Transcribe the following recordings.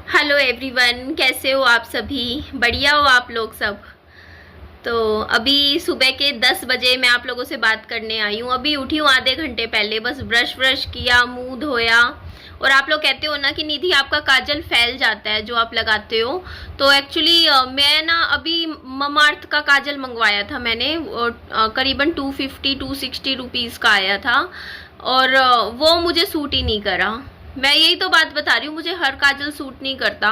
Hello everyone, कैसे हो आप सभी? बढ़िया हो आप लोग सब? तो अभी सुबह के 10 बजे मैं आप लोगों से बात करने आई हूँ। अभी उठी हूँ आधे घंटे पहले, बस ब्रश व्रश किया, मुंह धोया। और आप लोग कहते हो ना कि निधि आपका काजल फैल जाता है जो आप लगाते हो। तो एक्चुअली मैं ना अभी ममार्थ का काजल मंगवाया था मैंने, करीबन 250-260 रुपीज़ का आया था। और वो मुझे सूट ही नहीं करा। मैं यही तो बात बता रही हूँ, मुझे हर काजल सूट नहीं करता।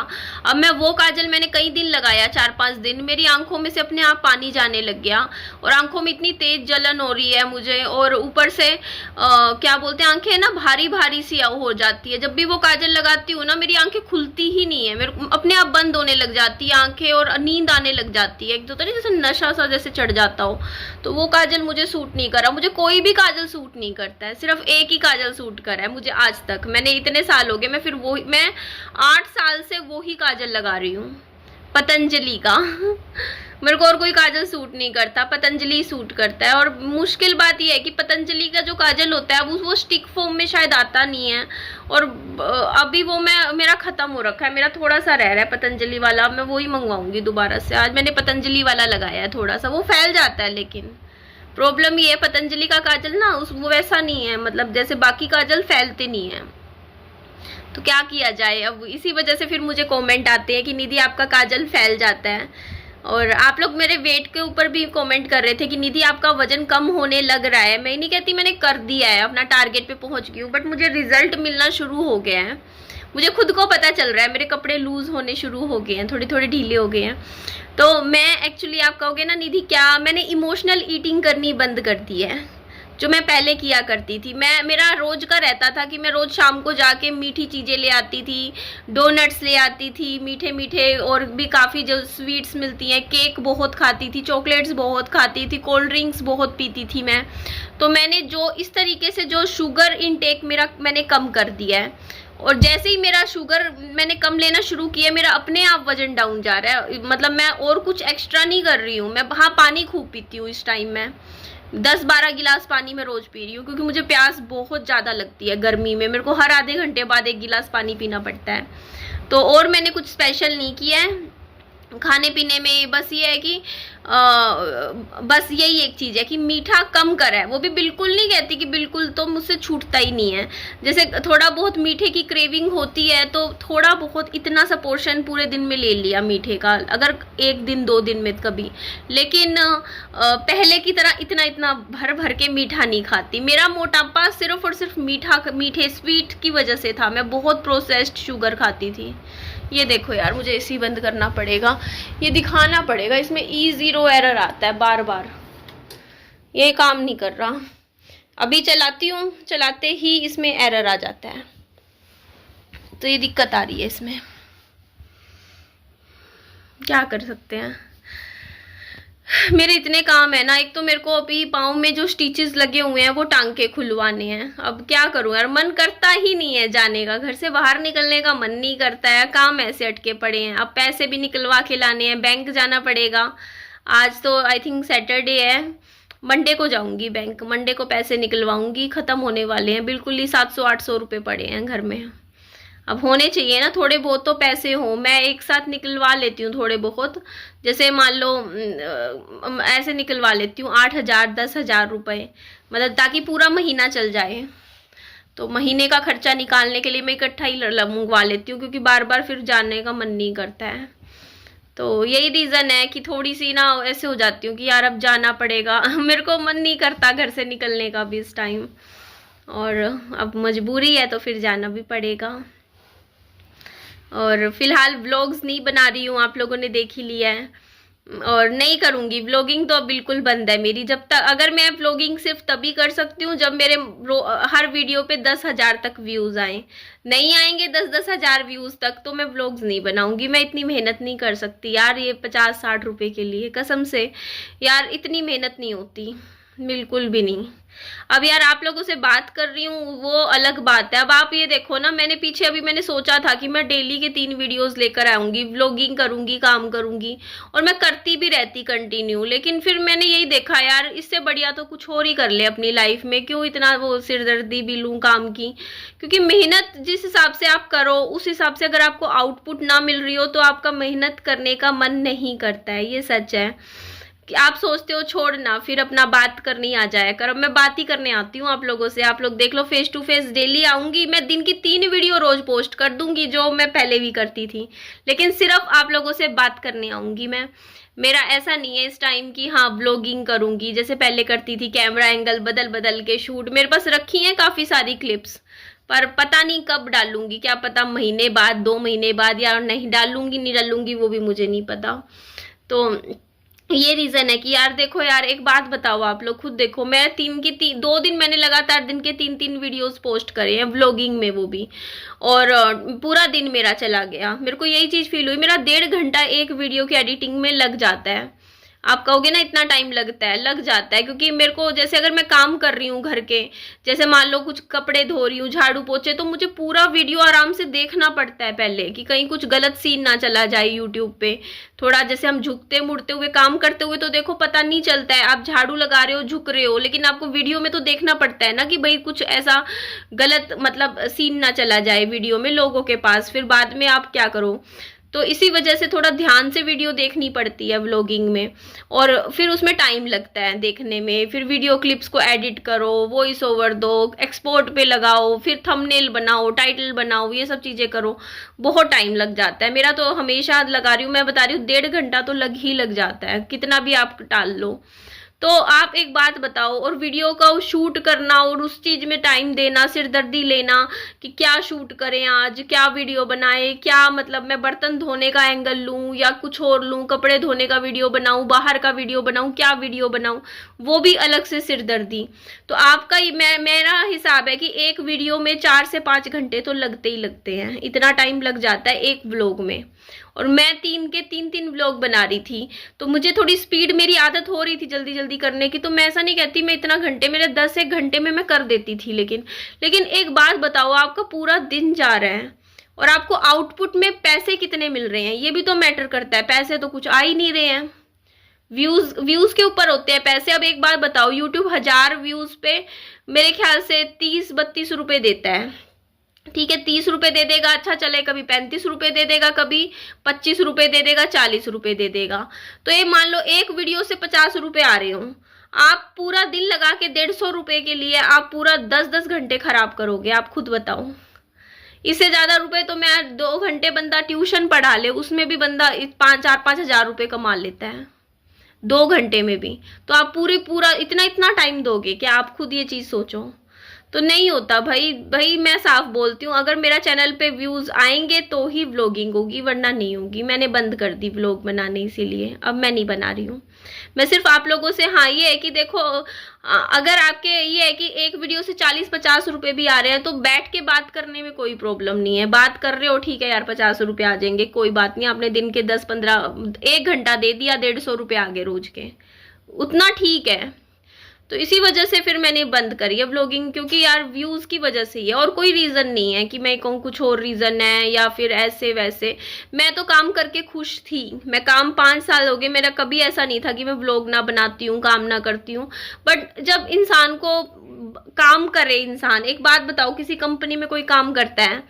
अब मैं वो काजल मैंने कई दिन लगाया, 4-5 दिन, मेरी आंखों में से अपने आप पानी जाने लग गया। और आंखों में इतनी तेज जलन हो रही है मुझे, और ऊपर से क्या बोलते हैं, आंखें ना भारी भारी सी हो जाती है। जब भी वो काजल लगाती हूँ ना, मेरी आंखें खुलती ही नहीं है, मेरे अपने आप बंद होने लग जाती है आंखें, और नींद आने लग जाती है। एक दो तरह जैसे नशा सा जैसे चढ़ जाता हो। तो वो काजल मुझे सूट नहीं करा। मुझे कोई भी काजल सूट नहीं करता है, सिर्फ एक ही काजल सूट करा है मुझे आज तक। मैंने इतने साल हो गए, मैं 8 साल से वो ही काजल लगा रही हूँ, पतंजलि का। मेरे को और कोई काजल सूट नहीं करता, पतंजलि सूट करता है। और मुश्किल बात यह है कि पतंजलि का जो काजल होता है वो स्टिक फॉर्म में शायद आता नहीं है। और अभी वो मेरा खत्म हो रखा है, मेरा थोड़ा सा रह रहा है पतंजलि वाला। मैं वही मंगवाऊंगी दोबारा से। आज मैंने पतंजलि वाला लगाया है, थोड़ा सा वो फैल जाता है, लेकिन प्रॉब्लम ये है पतंजलि का काजल ना वो वैसा नहीं है, मतलब जैसे बाकी काजल फैलते नहीं है। तो क्या किया जाए? अब इसी वजह से फिर मुझे कमेंट आते हैं कि निधि आपका काजल फैल जाता है। और आप लोग मेरे वेट के ऊपर भी कमेंट कर रहे थे कि निधि आपका वजन कम होने लग रहा है। मैं नहीं कहती मैंने कर दिया है, अपना टारगेट पे पहुंच गई हूँ, बट मुझे रिजल्ट मिलना शुरू हो गया है। मुझे खुद को पता चल रहा है, मेरे कपड़े लूज होने शुरू हो गए हैं, थोड़े थोड़े ढीले हो गए हैं। तो मैं एक्चुअली, आप कहोगे ना निधि क्या, मैंने इमोशनल ईटिंग करनी बंद कर दी है, जो मैं पहले किया करती थी। मेरा रोज का रहता था कि मैं रोज शाम को जाके मीठी चीज़ें ले आती थी, डोनट्स ले आती थी, मीठे मीठे, और भी काफ़ी जो स्वीट्स मिलती हैं, केक बहुत खाती थी, चॉकलेट्स बहुत खाती थी, कोल्ड ड्रिंक्स बहुत पीती थी मैं। तो मैंने जो इस तरीके से जो शुगर इनटेक मेरा मैंने कम कर दिया है। और जैसे ही मेरा शुगर मैंने कम लेना शुरू किया, मेरा अपने आप वजन डाउन जा रहा है। मतलब मैं और कुछ एक्स्ट्रा नहीं कर रही हूँ। मैं हाँ, पानी खूब पीती हूँ इस टाइम में, 10-12 गिलास पानी मैं रोज पी रही हूँ, क्योंकि मुझे प्यास बहुत ज़्यादा लगती है गर्मी में। मेरे को हर आधे घंटे बाद 1 गिलास पानी पीना पड़ता है। तो और मैंने कुछ स्पेशल नहीं किया है खाने पीने में। बस ये है कि बस यही एक चीज़ है कि मीठा कम करा है। वो भी बिल्कुल नहीं कहती कि बिल्कुल, तो मुझसे छूटता ही नहीं है। जैसे थोड़ा बहुत मीठे की क्रेविंग होती है तो थोड़ा बहुत इतना सा पोर्शन पूरे दिन में ले लिया मीठे का, अगर 1 दिन 2 दिन में कभी। लेकिन पहले की तरह इतना इतना भर भर के मीठा नहीं खाती। मेरा मोटापा सिर्फ और सिर्फ मीठे स्वीट की वजह से था। मैं बहुत प्रोसेस्ड शुगर खाती थी। ये देखो यार, मुझे एसी बंद करना पड़ेगा, ये दिखाना पड़ेगा। इसमें E0 एरर आता है बार बार, ये काम नहीं कर रहा। अभी चलाती हूँ, चलाते ही इसमें एरर आ जाता है, तो ये दिक्कत आ रही है इसमें। क्या कर सकते हैं, मेरे इतने काम है ना। एक तो मेरे को अभी पाँव में जो स्टिचेस लगे हुए हैं वो टांके खुलवाने हैं। अब क्या करूं यार, मन करता ही नहीं है जाने का, घर से बाहर निकलने का मन नहीं करता है। काम ऐसे अटके पड़े हैं, अब पैसे भी निकलवा के लाने हैं, बैंक जाना पड़ेगा। आज तो आई थिंक सैटरडे है, मंडे को जाऊंगी बैंक, मंडे को पैसे निकलवाऊंगी। ख़त्म होने वाले हैं बिल्कुल ही, 700-800 रुपये पड़े हैं घर में। अब होने चाहिए ना थोड़े बहुत तो पैसे हो, मैं एक साथ निकलवा लेती हूँ थोड़े बहुत। जैसे मान लो ऐसे निकलवा लेती हूँ 8,000-10,000 रुपये, मतलब ताकि पूरा महीना चल जाए। तो महीने का खर्चा निकालने के लिए मैं इकट्ठा ही मंगवा लेती हूँ, क्योंकि बार बार फिर जाने का मन नहीं करता है। तो यही रीज़न है कि थोड़ी सी ना ऐसे हो जाती हूँ कि यार अब जाना पड़ेगा। मेरे को मन नहीं करता घर से निकलने का भी इस टाइम, और अब मजबूरी है तो फिर जाना भी पड़ेगा। और फिलहाल व्लॉग्स नहीं बना रही हूँ, आप लोगों ने देख ही लिया है। और नहीं करूँगी व्लॉगिंग, तो अब बिल्कुल बंद है मेरी। जब तक, अगर मैं व्लॉगिंग सिर्फ तभी कर सकती हूँ जब मेरे हर वीडियो पे 10,000 तक व्यूज़ आएँ। नहीं आएंगे 10-10 हज़ार व्यूज़ तक तो मैं व्लॉग्स नहीं बनाऊँगी। मैं इतनी मेहनत नहीं कर सकती यार, ये 50-60 रुपये के लिए, कसम से यार इतनी मेहनत नहीं होती। बिल्कुल भी नहीं। अब यार आप लोगों से बात कर रही हूँ वो अलग बात है। अब आप ये देखो ना, मैंने पीछे अभी मैंने सोचा था कि मैं डेली के 3 वीडियोस लेकर आऊंगी, व्लॉगिंग करूंगी, काम करूंगी, और मैं करती भी रहती कंटिन्यू। लेकिन फिर मैंने यही देखा यार, इससे बढ़िया तो कुछ और ही कर ले अपनी लाइफ में, क्यों इतना वो सिरदर्दी भी लूं काम की। क्योंकि मेहनत जिस हिसाब से आप करो उस हिसाब से अगर आपको आउटपुट ना मिल रही हो तो आपका मेहनत करने का मन नहीं करता है, ये सच है। कि आप सोचते हो छोड़ना, फिर अपना बात करनी आ जाया कर। अब मैं बात ही करने आती हूँ आप लोगों से। आप लोग देख लो, फेस टू फेस डेली आऊंगी मैं, दिन की 3 वीडियो रोज पोस्ट कर दूंगी जो मैं पहले भी करती थी, लेकिन सिर्फ आप लोगों से बात करने आऊंगी मैं। मेरा ऐसा नहीं है इस टाइम की हाँ ब्लॉगिंग करूंगी जैसे पहले करती थी, कैमरा एंगल बदल बदल के शूट। मेरे पास रखी हैं काफी सारी क्लिप्स, पर पता नहीं कब डालूंगी, क्या पता महीने बाद, 2 महीने बाद, या नहीं डालूंगी नहीं डालूंगी वो भी मुझे नहीं पता। तो ये रीजन है कि यार देखो यार, एक बात बताओ, आप लोग खुद देखो, मैं 2 दिन मैंने लगातार दिन के 3 वीडियोस पोस्ट करे हैं व्लॉगिंग में, वो भी, और पूरा दिन मेरा चला गया। मेरे को यही चीज फील हुई, मेरा 1.5 घंटा एक वीडियो की एडिटिंग में लग जाता है। आप कहोगे ना इतना टाइम लगता है, लग जाता है, क्योंकि मेरे को जैसे अगर मैं काम कर रही हूँ घर के, जैसे मान लो कुछ कपड़े धो रही हूँ, झाड़ू पोछे, तो मुझे पूरा वीडियो आराम से देखना पड़ता है पहले, कि कहीं कुछ गलत सीन ना चला जाए यूट्यूब पे। थोड़ा जैसे हम झुकते मुड़ते हुए काम करते हुए तो देखो पता नहीं चलता है, आप झाड़ू लगा रहे हो, झुक रहे हो, लेकिन आपको वीडियो में तो देखना पड़ता है ना कि भाई कुछ ऐसा गलत मतलब सीन ना चला जाए वीडियो में लोगों के पास, फिर बाद में आप क्या करो। तो इसी वजह से थोड़ा ध्यान से वीडियो देखनी पड़ती है व्लॉगिंग में, और फिर उसमें टाइम लगता है देखने में। फिर वीडियो क्लिप्स को एडिट करो, वॉइस ओवर दो, एक्सपोर्ट पे लगाओ, फिर थंबनेल बनाओ, टाइटल बनाओ, ये सब चीज़ें करो, बहुत टाइम लग जाता है। मेरा तो हमेशा लगा रही हूँ, मैं बता रही हूँ, 1.5 घंटा तो लग जाता है, कितना भी आप टाल लो। तो आप एक बात बताओ, और वीडियो का शूट करना और उस चीज में टाइम देना, सिरदर्दी लेना कि क्या शूट करें आज, क्या वीडियो बनाए, क्या मतलब मैं बर्तन धोने का एंगल लूं या कुछ और लूं, कपड़े धोने का वीडियो बनाऊं, बाहर का वीडियो बनाऊं, क्या वीडियो बनाऊं, वो भी अलग से सिरदर्दी। तो आपका मेरा हिसाब है कि एक वीडियो में 4 से 5 घंटे तो लगते ही लगते हैं, इतना टाइम लग जाता है एक व्लॉग में। और मैं 3 व्लॉग बना रही थी, तो मुझे थोड़ी स्पीड, मेरी आदत हो रही थी जल्दी जल्दी करने की, तो मैं ऐसा नहीं कहती मैं इतना घंटे, मेरे 10 घंटे में मैं कर देती थी। लेकिन एक बात बताओ, आपका पूरा दिन जा रहा है और आपको आउटपुट में पैसे कितने मिल रहे हैं, ये भी तो मैटर करता है। पैसे तो कुछ आ ही नहीं रहे हैं, व्यूज के ऊपर होते हैं पैसे। अब एक बात बताओ, यूट्यूब 1000 व्यूज पे मेरे ख्याल से 30-32 रुपए देता है, ठीक है, 30 रुपए दे देगा, अच्छा चले, कभी 35 रुपए दे देगा, कभी 25 रुपए दे देगा, 40 रुपए दे देगा। तो ये मान लो एक वीडियो से 50 रुपए आ रहे हो, आप पूरा दिन लगा के 150 रुपए के लिए आप पूरा 10-10 घंटे खराब करोगे, आप खुद बताओ। इससे ज्यादा रुपए तो मैं 2 घंटे बंदा ट्यूशन पढ़ा ले, उसमें भी बंदा 4-5 हजार रुपए कमा लेता है 2 घंटे में भी। तो आप पूरा इतना टाइम दोगे क्या? आप खुद ये चीज सोचो। तो नहीं होता भाई मैं साफ बोलती हूँ, अगर मेरा चैनल पे व्यूज आएंगे तो ही व्लॉगिंग होगी, वरना नहीं होगी। मैंने बंद कर दी व्लॉग बनाने, इसीलिए अब मैं नहीं बना रही हूँ। मैं सिर्फ आप लोगों से हाँ ये है कि देखो, अगर आपके ये है कि एक वीडियो से 40-50 रुपए भी आ रहे हैं तो बैठ के बात करने में कोई प्रॉब्लम नहीं है। बात कर रहे हो ठीक है यार, 50 रुपए आ जाएंगे, कोई बात नहीं। आपने दिन के 10-15 1 घंटा दे दिया, 150 रुपए आ गए रोज के, उतना ठीक है। तो इसी वजह से फिर मैंने बंद करी है व्लॉगिंग, क्योंकि यार व्यूज की वजह से ही है, और कोई रीजन नहीं है कि मैं कहूँ कुछ और रीजन है या फिर ऐसे वैसे। मैं तो काम करके खुश थी, मैं काम 5 साल हो गए, मेरा कभी ऐसा नहीं था कि मैं व्लॉग ना बनाती हूँ, काम ना करती हूँ। बट जब इंसान को काम करे, इंसान एक बात बताओ, किसी कंपनी में कोई काम करता है,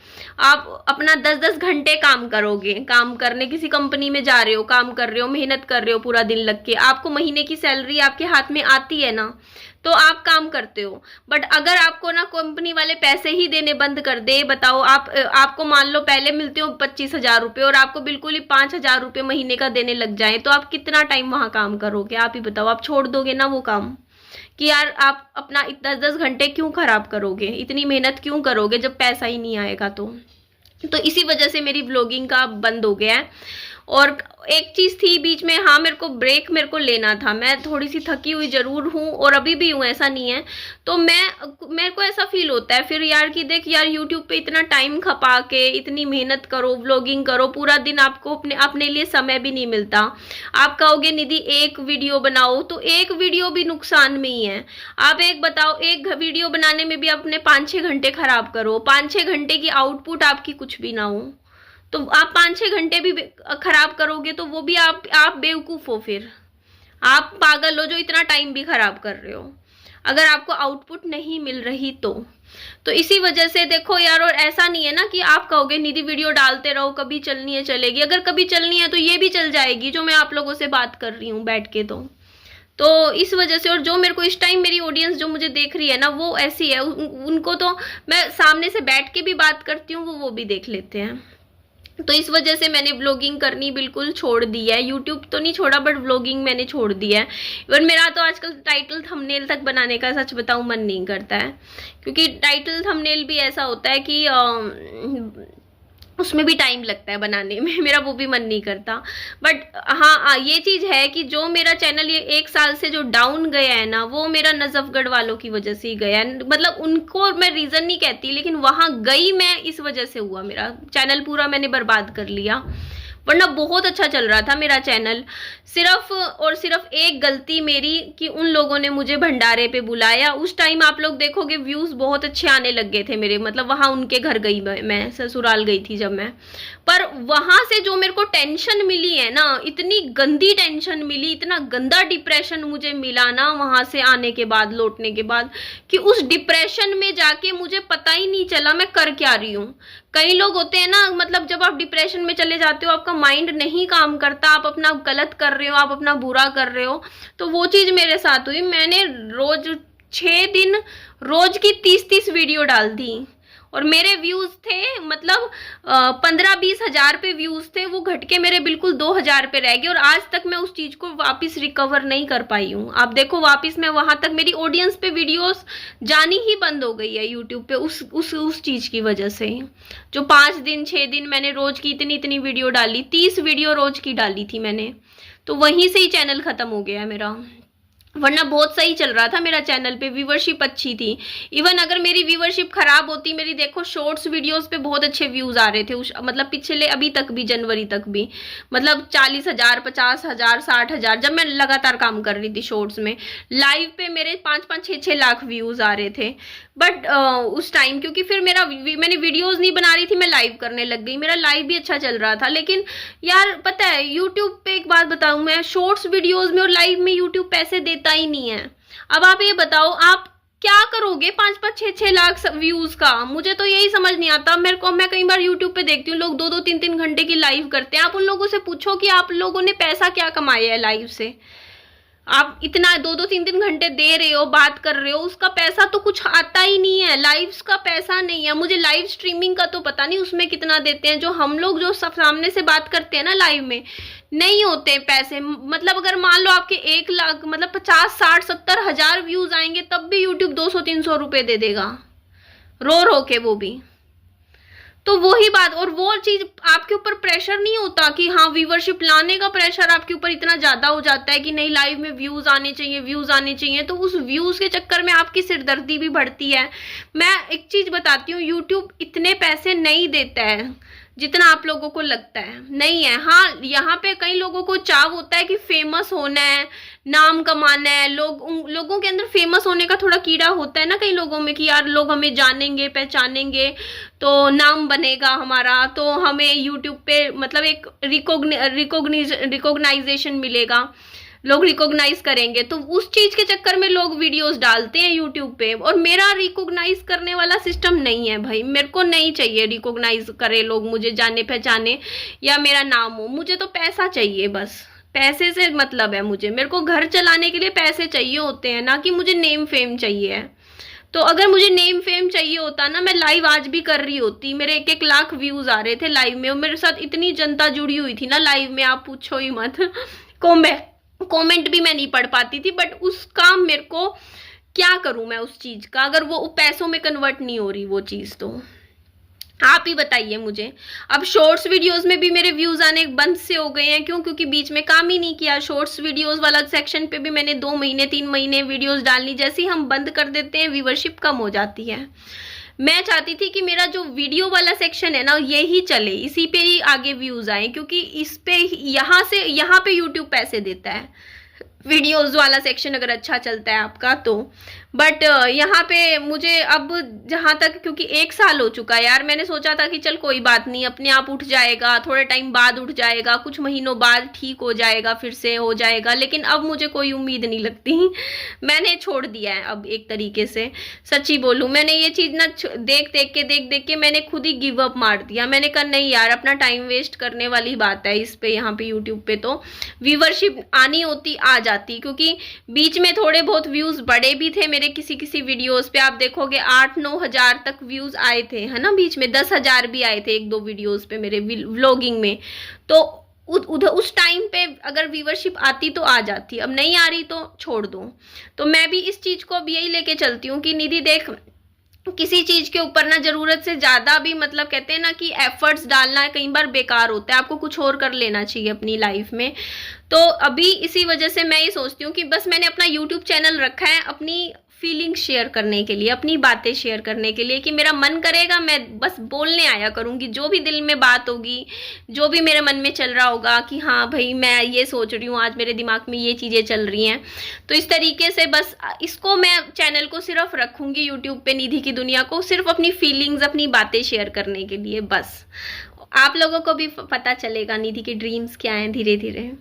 आप अपना 10-10 घंटे काम करोगे, काम करने किसी कंपनी में जा रहे हो, काम कर रहे हो, मेहनत कर रहे हो पूरा दिन लग के, आपको महीने की सैलरी आपके हाथ में आती है ना, तो आप काम करते हो। बट अगर आपको ना कंपनी वाले पैसे ही देने बंद कर दे, बताओ आपको मान लो पहले मिलते हो 25,000 रुपए और आपको बिल्कुल ही 5,000 रुपए महीने का देने लग जाए, तो आप कितना टाइम वहां काम करोगे? आप ही बताओ। आप छोड़ दोगे ना वो काम कि यार आप अपना 10-10 घंटे क्यों खराब करोगे, इतनी मेहनत क्यों करोगे जब पैसा ही नहीं आएगा? तो इसी वजह से मेरी व्लॉगिंग का बंद हो गया है। और एक चीज़ थी बीच में, हाँ मेरे को ब्रेक मेरे को लेना था, मैं थोड़ी सी थकी हुई ज़रूर हूँ और अभी भी हूँ, ऐसा नहीं है। तो मेरे को ऐसा फील होता है फिर यार कि देख यार यूट्यूब पे इतना टाइम खपा के इतनी मेहनत करो, व्लॉगिंग करो, पूरा दिन आपको अपने लिए समय भी नहीं मिलता। आप कहोगे निधि एक वीडियो बनाओ, तो एक वीडियो भी नुकसान में ही है। आप एक बताओ, एक वीडियो बनाने में भी अपने 5-6 घंटे खराब करो, 5-6 घंटे की आउटपुट आपकी कुछ भी ना हो, तो आप 5-6 घंटे भी खराब करोगे तो वो भी आप बेवकूफ हो, फिर आप पागल हो जो इतना टाइम भी खराब कर रहे हो, अगर आपको आउटपुट नहीं मिल रही तो इसी वजह से देखो यार। और ऐसा नहीं है ना कि आप कहोगे निधि वीडियो डालते रहो, कभी चलनी है चलेगी, अगर कभी चलनी है तो ये भी चल जाएगी जो मैं आप लोगों से बात कर रही हूँ बैठ के। तो इस वजह से, और जो मेरे को इस टाइम मेरी ऑडियंस जो मुझे देख रही है ना वो ऐसी है, उनको तो मैं सामने से बैठ के भी बात करती हूँ, वो भी देख लेते हैं। तो इस वजह से मैंने व्लॉगिंग करनी बिल्कुल छोड़ दी है, यूट्यूब तो नहीं छोड़ा बट व्लॉगिंग मैंने छोड़ दी है। इवन मेरा तो आजकल टाइटल थंबनेल तक बनाने का सच बताऊं मन नहीं करता है, क्योंकि टाइटल थंबनेल भी ऐसा होता है कि उसमें भी टाइम लगता है बनाने में, मेरा वो भी मन नहीं करता। बट हाँ ये चीज़ है कि जो मेरा चैनल ये 1 साल से जो डाउन गया है ना, वो मेरा नजफगढ़ वालों की वजह से ही गया है। मतलब उनको मैं रीज़न नहीं कहती, लेकिन वहाँ गई मैं इस वजह से हुआ, मेरा चैनल पूरा मैंने बर्बाद कर लिया, वरना बहुत अच्छा चल रहा था मेरा चैनल। सिर्फ और सिर्फ एक गलती मेरी कि उन लोगों ने मुझे भंडारे पे बुलाया, उस टाइम आप लोग देखोगे व्यूज़ बहुत अच्छे आने लग गए थे मेरे, मतलब वहाँ उनके घर गई मैं ससुराल गई थी जब मैं, पर वहाँ से जो मेरे को टेंशन मिली है ना, इतनी गंदी टेंशन मिली, इतना गंदा डिप्रेशन मुझे मिला ना वहाँ से आने के बाद, लौटने के बाद, कि उस डिप्रेशन में जाके मुझे पता ही नहीं चला मैं कर क्या रही हूँ। कई लोग होते हैं ना, मतलब जब आप डिप्रेशन में चले जाते हो, आपका माइंड नहीं काम करता, आप अपना गलत कर रहे हो, आप अपना बुरा कर रहे हो, तो वो चीज़ मेरे साथ हुई। मैंने रोज 6 दिन रोज की 30-30 वीडियो डाल दी, और मेरे व्यूज़ थे मतलब 15-20 हज़ार पे व्यूज़ थे, वो घट के मेरे बिल्कुल 2,000 पे रह गए, और आज तक मैं उस चीज़ को वापस रिकवर नहीं कर पाई हूँ। आप देखो वापस मैं वहाँ तक, मेरी ऑडियंस पे वीडियोस जानी ही बंद हो गई है यूट्यूब पे, उस चीज़ की वजह से। जो 5-6 दिन मैंने रोज की इतनी वीडियो डाली, 30 वीडियो रोज की डाली थी मैंने, तो वहीं से ही चैनल ख़त्म हो गया मेरा, वरना बहुत सही चल रहा था मेरा चैनल पे, व्यूवरशिप अच्छी थी। इवन अगर मेरी व्यूवरशिप खराब होती, मेरी देखो शॉर्ट्स वीडियोस पे बहुत अच्छे व्यूज आ रहे थे मतलब पिछले अभी तक भी, जनवरी तक भी, मतलब 40,000, 50,000, 60,000, जब मैं लगातार काम कर रही थी शॉर्ट्स में। लाइव पे मेरे 5-5, 6-6 लाख व्यूज आ रहे थे, बट उस टाइम क्योंकि फिर मैंने वीडियोज नहीं बना रही थी, मैं लाइव करने लग गई, मेरा लाइव भी अच्छा चल रहा था। लेकिन यार पता है यूट्यूब पे एक बात बताऊं मैं, शॉर्ट्स वीडियोज में और लाइव में यूट्यूब पैसे देता ही नहीं है। अब आप ये बताओ आप क्या करोगे 5-5, 6-6 लाख व्यूज का, मुझे तो यही समझ नहीं आता। मैं कई बार यूट्यूब पे देखती हूँ लोग 2-2, 3-3 घंटे की लाइव करते हैं, आप उन लोगों से पूछो कि आप लोगों ने पैसा क्या कमाया है लाइव से। आप इतना 2-2, 3-3 घंटे दे रहे हो, बात कर रहे हो, उसका पैसा तो कुछ आता ही नहीं है, लाइव्स का पैसा नहीं है। मुझे लाइव स्ट्रीमिंग का तो पता नहीं उसमें कितना देते हैं, जो हम लोग जो सब सामने से बात करते हैं ना लाइव में, नहीं होते पैसे। मतलब अगर मान लो आपके 1 लाख मतलब 50, 60, 70 हज़ार व्यूज आएंगे, तब भी यूट्यूब 200-300 रुपए दे देगा, रो के, वो भी। तो वही बात, और वो चीज आपके ऊपर प्रेशर नहीं होता कि हाँ व्यूवरशिप लाने का प्रेशर आपके ऊपर इतना ज्यादा हो जाता है कि नहीं लाइव में व्यूज आने चाहिए, व्यूज आने चाहिए, तो उस व्यूज के चक्कर में आपकी सिरदर्दी भी बढ़ती है। मैं एक चीज बताती हूँ, यूट्यूब इतने पैसे नहीं देता है जितना आप लोगों को लगता है, नहीं है। हाँ यहाँ पे कई लोगों को चाव होता है कि फेमस होना है, नाम कमाना है, लोगों के अंदर फेमस होने का थोड़ा कीड़ा होता है ना कई लोगों में, कि यार लोग हमें जानेंगे, पहचानेंगे, तो नाम बनेगा हमारा, तो हमें यूट्यूब पे मतलब एक रिकॉग्नाइजेशन मिलेगा, लोग रिकॉग्नाइज करेंगे, तो उस चीज के चक्कर में लोग वीडियोस डालते हैं यूट्यूब पे। और मेरा रिकॉग्नाइज करने वाला सिस्टम नहीं है भाई, मेरे को नहीं चाहिए रिकॉग्नाइज करे लोग, मुझे जाने पहचाने या मेरा नाम हो, मुझे तो पैसा चाहिए, बस पैसे से मतलब है मुझे। मेरे को घर चलाने के लिए पैसे चाहिए होते हैं, ना कि मुझे नेम फेम चाहिए है। तो अगर मुझे नेम फेम चाहिए होता ना, मैं लाइव आज भी कर रही होती, मेरे 1-1 लाख व्यूज आ रहे थे लाइव में, और मेरे साथ इतनी जनता जुड़ी हुई थी ना लाइव में, आप पूछो ही मत। कमेंट भी मैं नहीं पढ़ पाती थी, बट उसका मेरे को क्या करूं मैं उस चीज का, अगर वो पैसों में कन्वर्ट नहीं हो रही वो चीज। तो आप ही बताइए मुझे। अब शॉर्ट्स वीडियोस में भी मेरे व्यूज आने बंद से हो गए हैं, क्यों? क्योंकि बीच में काम ही नहीं किया। शॉर्ट्स वीडियोस वाला सेक्शन पे भी मैंने 2 महीने 3 महीने वीडियोस डालनी, जैसे ही हम बंद कर देते हैं व्यूवरशिप कम हो जाती है। मैं चाहती थी कि मेरा जो वीडियो वाला सेक्शन है ना ये ही चले, इसी पे ही आगे व्यूज आए, क्योंकि इस पे यहाँ पे यूट्यूब पैसे देता है, वीडियोस वाला सेक्शन अगर अच्छा चलता है आपका तो। बट यहाँ पे मुझे अब जहाँ तक, क्योंकि 1 साल हो चुका है यार, मैंने सोचा था कि चल कोई बात नहीं, अपने आप उठ जाएगा, थोड़े टाइम बाद उठ जाएगा, कुछ महीनों बाद ठीक हो जाएगा, फिर से हो जाएगा, लेकिन अब मुझे कोई उम्मीद नहीं लगती। मैंने छोड़ दिया है अब एक तरीके से, सच्ची बोलूँ। मैंने ये चीज़ ना देख देख के मैंने खुद ही गिव अप मार दिया। मैंने कहा नहीं यार, अपना टाइम वेस्ट करने वाली बात है इस पे, यहाँ पे यूट्यूब पे तो व्यूवरशिप आनी होती आ जाती, क्योंकि बीच में थोड़े बहुत व्यूज बढ़े भी थे मेरे किसी वीडियोस पे। आप देखोगे 8-9 हजार तक व्यूज आए थे, है ना, बीच में 10 हजार भी आए थे 1-2 वीडियोस पे मेरे व्लॉगिंग में। तो उधर उस टाइम पे अगर व्यूवरशिप आती तो आ जाती, अब नहीं आ रही तो छोड़ दो। तो मैं भी इस चीज को अब यही लेके चलती हूँ कि निधि देख, किसी चीज के ऊपर ना जरूरत से ज्यादा भी, मतलब कहते हैं ना कि एफर्ट्स डालना कई बार बेकार होता है, आपको कुछ और कर लेना चाहिए अपनी लाइफ में। तो अभी इसी वजह से मैं ये सोचती हूँ कि बस मैंने अपना यूट्यूब चैनल रखा है अपनी फीलिंग शेयर करने के लिए, अपनी बातें शेयर करने के लिए, कि मेरा मन करेगा मैं बस बोलने आया करूँगी, जो भी दिल में बात होगी, जो भी मेरे मन में चल रहा होगा कि हाँ भाई मैं ये सोच रही हूँ, आज मेरे दिमाग में ये चीज़ें चल रही हैं, तो इस तरीके से बस इसको मैं चैनल को सिर्फ रखूँगी यूट्यूब पे, निधि की दुनिया को, सिर्फ अपनी फीलिंग्स अपनी बातें शेयर करने के लिए बस। आप लोगों को भी पता चलेगा निधि के ड्रीम्स क्या हैं धीरे धीरे।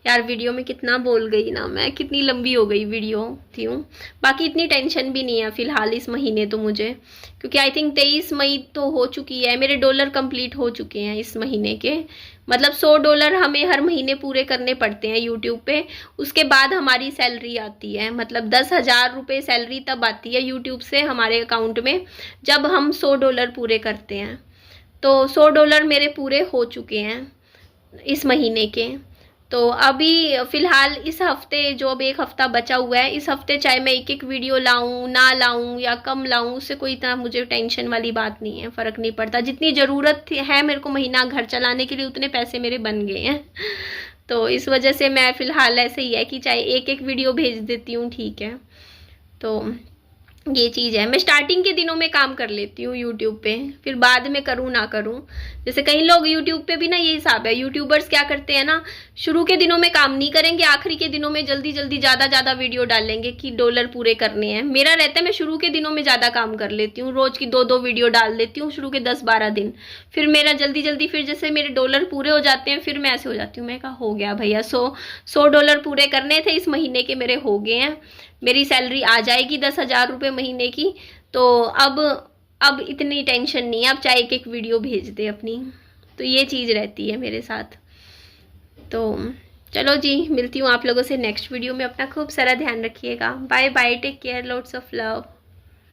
यार वीडियो में कितना बोल गई ना मैं, कितनी लंबी हो गई वीडियो थी हूँ। बाकी इतनी टेंशन भी नहीं है फिलहाल इस महीने तो मुझे, क्योंकि आई थिंक 23 मई तो हो चुकी है, मेरे डॉलर कंप्लीट हो चुके हैं इस महीने के। मतलब $100 हमें हर महीने पूरे करने पड़ते हैं यूट्यूब पे, उसके बाद हमारी सैलरी आती है। मतलब 10,000 रुपये सैलरी तब आती है यूट्यूब से हमारे अकाउंट में जब हम $100 पूरे करते हैं। तो $100 मेरे पूरे हो चुके हैं इस महीने के। तो अभी फ़िलहाल इस हफ्ते जो अब 1 हफ्ता बचा हुआ है, इस हफ्ते चाहे मैं एक वीडियो लाऊं ना लाऊं या कम लाऊं, उससे कोई इतना मुझे टेंशन वाली बात नहीं है, फ़र्क नहीं पड़ता। जितनी ज़रूरत है मेरे को महीना घर चलाने के लिए उतने पैसे मेरे बन गए हैं। तो इस वजह से मैं फ़िलहाल ऐसे ही है कि चाहे एक वीडियो भेज देती हूँ, ठीक है। तो ये चीज़ है, मैं स्टार्टिंग के दिनों में काम कर लेती हूँ यूट्यूब पे, फिर बाद में करूँ ना करूँ। जैसे कई लोग यूट्यूब पे भी ना ये हिसाब है, यूट्यूबर्स क्या करते हैं ना, शुरू के दिनों में काम नहीं करेंगे, आखिरी के दिनों में जल्दी जल्दी ज़्यादा वीडियो डालेंगे कि डॉलर पूरे करने हैं। मेरा रहता है मैं शुरू के दिनों में ज़्यादा काम कर लेती हूँ, रोज़ की 2-2 वीडियो डाल देती हूँ शुरू के 10-12 दिन। फिर मेरा जल्दी फिर जैसे मेरे डॉलर पूरे हो जाते हैं, फिर मैं ऐसे हो जाती हूँ, मैं कहा हो गया भैया, $100 पूरे करने थे, इस महीने के मेरे हो गए हैं, मेरी सैलरी आ जाएगी 10,000 रुपये महीने की। तो अब इतनी टेंशन नहीं है, अब चाहे एक वीडियो भेज दे अपनी। तो ये चीज़ रहती है मेरे साथ। तो चलो जी, मिलती हूँ आप लोगों से नेक्स्ट वीडियो में। अपना खूब सारा ध्यान रखिएगा। Bye bye, take care, lots of love.